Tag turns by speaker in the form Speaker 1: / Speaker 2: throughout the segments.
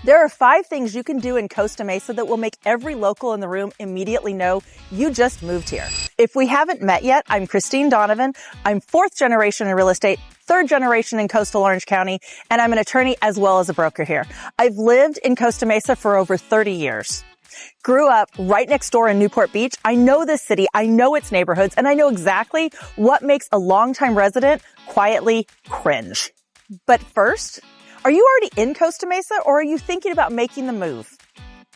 Speaker 1: There are 5 things you can do in Costa Mesa that will make every local in the room immediately know you just moved here. If we haven't met yet, I'm Christine Donovan. I'm 4th generation in real estate, 3rd generation in coastal Orange County, and I'm an attorney as well as a broker here. I've lived in Costa Mesa for over 30 years. Grew up right next door in Newport Beach. I know this city, I know its neighborhoods, and I know exactly what makes a longtime resident quietly cringe. But first, are you already in Costa Mesa or are you thinking about making the move?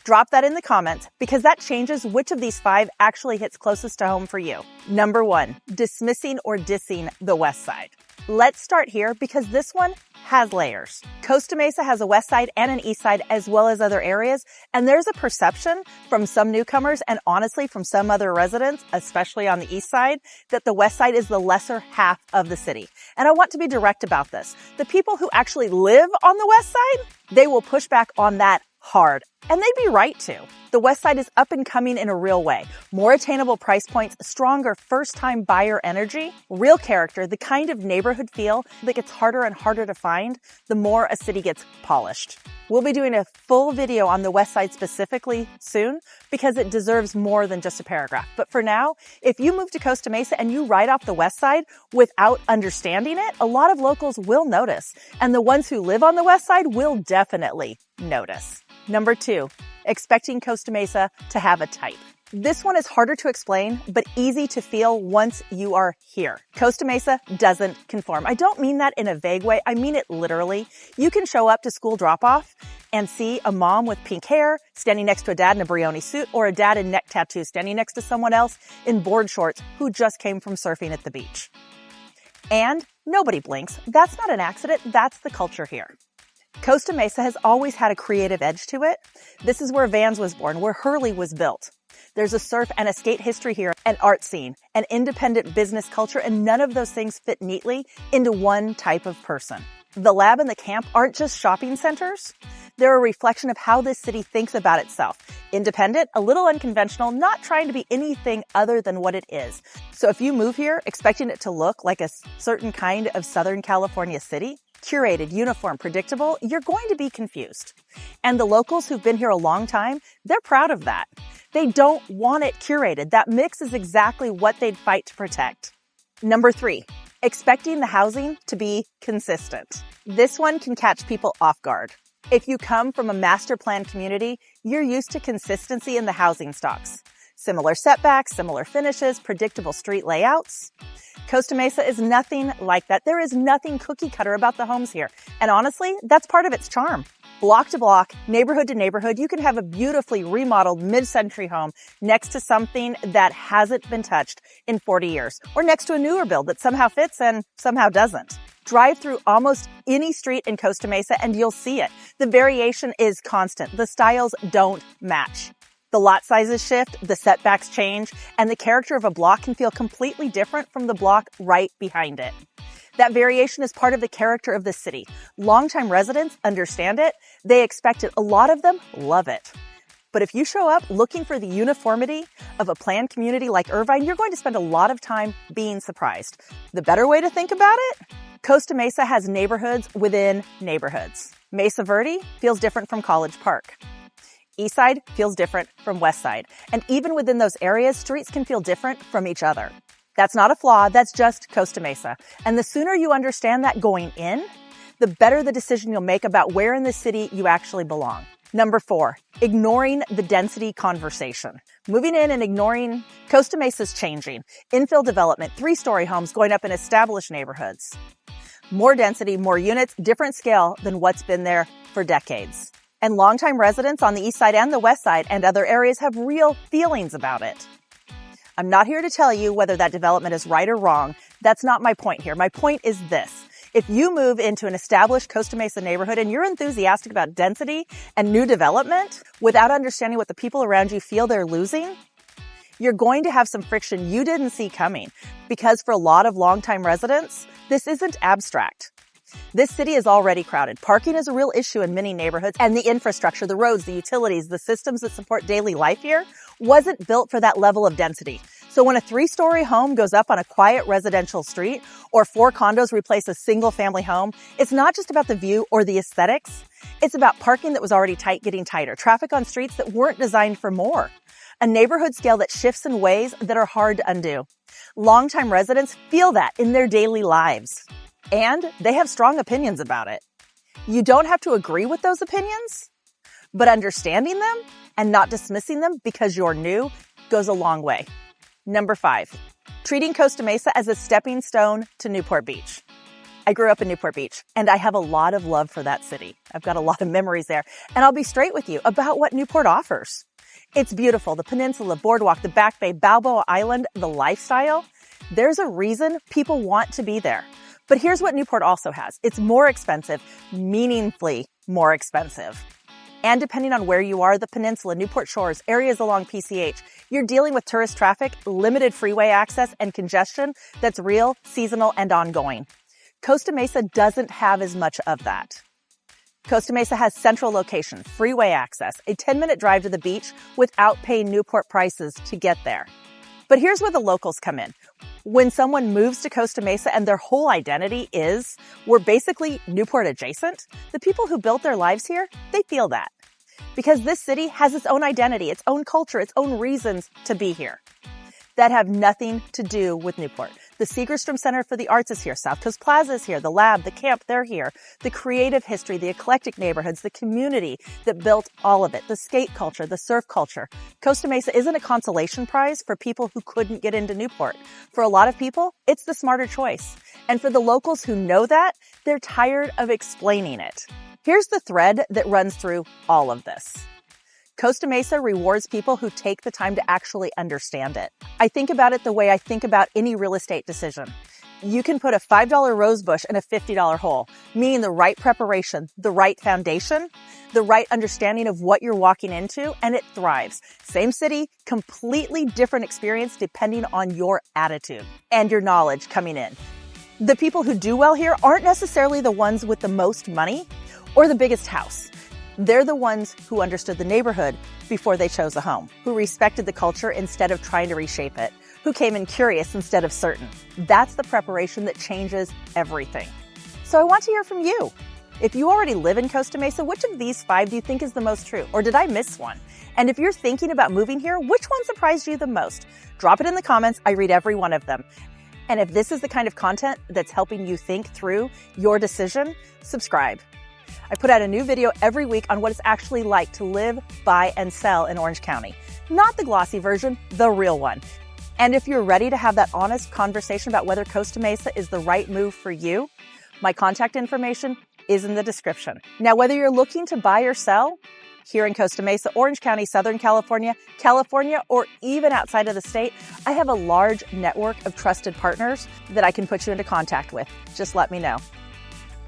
Speaker 1: Drop that in the comments because that changes which of these 5 actually hits closest to home for you. Number 1, dismissing or dissing the West Side. Let's start here because this one has layers. Costa Mesa has a west side and an east side as well as other areas, and there's a perception from some newcomers and honestly from some other residents, especially on the east side, that the west side is the lesser half of the city. And I want to be direct about this. The people who actually live on the west side, they will push back on that hard. And they'd be right to. The West Side is up and coming in a real way. More attainable price points, stronger first-time buyer energy, real character, the kind of neighborhood feel that gets harder and harder to find the more a city gets polished. We'll be doing a full video on the West Side specifically soon because it deserves more than just a paragraph. But for now, if you move to Costa Mesa and you write off the West Side without understanding it, a lot of locals will notice. And the ones who live on the West Side will definitely notice. Number 2, expecting Costa Mesa to have a type. This one is harder to explain, but easy to feel once you are here. Costa Mesa doesn't conform. I don't mean that in a vague way. I mean it literally. You can show up to school drop-off and see a mom with pink hair standing next to a dad in a Brioni suit or a dad in neck tattoos standing next to someone else in board shorts who just came from surfing at the beach. And nobody blinks. That's not an accident. That's the culture here. Costa Mesa has always had a creative edge to it. This is where Vans was born, where Hurley was built. There's a surf and a skate history here, an art scene, an independent business culture, and none of those things fit neatly into one type of person. The lab and the camp aren't just shopping centers. They're a reflection of how this city thinks about itself. Independent, a little unconventional, not trying to be anything other than what it is. So if you move here expecting it to look like a certain kind of Southern California city, curated, uniform, predictable, you're going to be confused. And the locals who've been here a long time, they're proud of that. They don't want it curated. That mix is exactly what they'd fight to protect. Number 3, expecting the housing to be consistent. This one can catch people off guard. If you come from a master plan community, you're used to consistency in the housing stocks. Similar setbacks, similar finishes, predictable street layouts. Costa Mesa is nothing like that. There is nothing cookie cutter about the homes here. And honestly, that's part of its charm. Block to block, neighborhood to neighborhood, you can have a beautifully remodeled mid-century home next to something that hasn't been touched in 40 years, or next to a newer build that somehow fits and somehow doesn't. Drive through almost any street in Costa Mesa and you'll see it. The variation is constant. The styles don't match. The lot sizes shift, the setbacks change, and the character of a block can feel completely different from the block right behind it. That variation is part of the character of the city. Longtime residents understand it. They expect it. A lot of them love it. But if you show up looking for the uniformity of a planned community like Irvine, you're going to spend a lot of time being surprised. The better way to think about it? Costa Mesa has neighborhoods within neighborhoods. Mesa Verde feels different from College Park. Eastside feels different from Westside. And even within those areas, streets can feel different from each other. That's not a flaw, that's just Costa Mesa. And the sooner you understand that going in, the better the decision you'll make about where in the city you actually belong. Number 4, ignoring the density conversation. Moving in and ignoring Costa Mesa's changing. Infill development, 3-story homes going up in established neighborhoods. More density, more units, different scale than what's been there for decades. And longtime residents on the east side and the west side and other areas have real feelings about it. I'm not here to tell you whether that development is right or wrong. That's not my point here. My point is this. If you move into an established Costa Mesa neighborhood and you're enthusiastic about density and new development without understanding what the people around you feel they're losing, you're going to have some friction you didn't see coming. Because for a lot of longtime residents, this isn't abstract. This city is already crowded. Parking is a real issue in many neighborhoods, and the infrastructure, the roads, the utilities, the systems that support daily life here wasn't built for that level of density. So when a 3-story home goes up on a quiet residential street or 4 condos replace a single family home, it's not just about the view or the aesthetics. It's about parking that was already tight getting tighter, traffic on streets that weren't designed for more, a neighborhood scale that shifts in ways that are hard to undo. Longtime residents feel that in their daily lives, and they have strong opinions about it. You don't have to agree with those opinions, but understanding them and not dismissing them because you're new goes a long way. Number 5, treating Costa Mesa as a stepping stone to Newport Beach. I grew up in Newport Beach, and I have a lot of love for that city. I've got a lot of memories there, and I'll be straight with you about what Newport offers. It's beautiful, the peninsula, boardwalk, the Back Bay, Balboa Island, the lifestyle. There's a reason people want to be there. But here's what Newport also has. It's more expensive, meaningfully more expensive. And depending on where you are, the peninsula, Newport Shores, areas along PCH, you're dealing with tourist traffic, limited freeway access, and congestion that's real, seasonal, and ongoing. Costa Mesa doesn't have as much of that. Costa Mesa has central location, freeway access, a 10-minute drive to the beach without paying Newport prices to get there. But here's where the locals come in. When someone moves to Costa Mesa and their whole identity is, we're basically Newport adjacent, the people who built their lives here, they feel that. Because this city has its own identity, its own culture, its own reasons to be here that have nothing to do with Newport. The Segerstrom Center for the Arts is here. South Coast Plaza is here. The lab, the camp, they're here. The creative history, the eclectic neighborhoods, the community that built all of it, the skate culture, the surf culture. Costa Mesa isn't a consolation prize for people who couldn't get into Newport. For a lot of people, it's the smarter choice. And for the locals who know that, they're tired of explaining it. Here's the thread that runs through all of this. Costa Mesa rewards people who take the time to actually understand it. I think about it the way I think about any real estate decision. You can put a $5 rose bush in a $50 hole, meaning the right preparation, the right foundation, the right understanding of what you're walking into, and it thrives. Same city, completely different experience depending on your attitude and your knowledge coming in. The people who do well here aren't necessarily the ones with the most money or the biggest house. They're the ones who understood the neighborhood before they chose a home, who respected the culture instead of trying to reshape it, who came in curious instead of certain. That's the preparation that changes everything. So I want to hear from you. If you already live in Costa Mesa, which of these 5 do you think is the most true? Or did I miss one? And if you're thinking about moving here, which one surprised you the most? Drop it in the comments. I read every one of them. And if this is the kind of content that's helping you think through your decision, subscribe. I put out a new video every week on what it's actually like to live, buy, and sell in Orange County. Not the glossy version, the real one. And if you're ready to have that honest conversation about whether Costa Mesa is the right move for you, my contact information is in the description. Now, whether you're looking to buy or sell here in Costa Mesa, Orange County, Southern California, or even outside of the state, I have a large network of trusted partners that I can put you into contact with. Just let me know.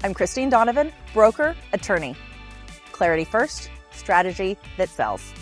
Speaker 1: I'm Christine Donovan, broker, attorney. Clarity first, strategy that sells.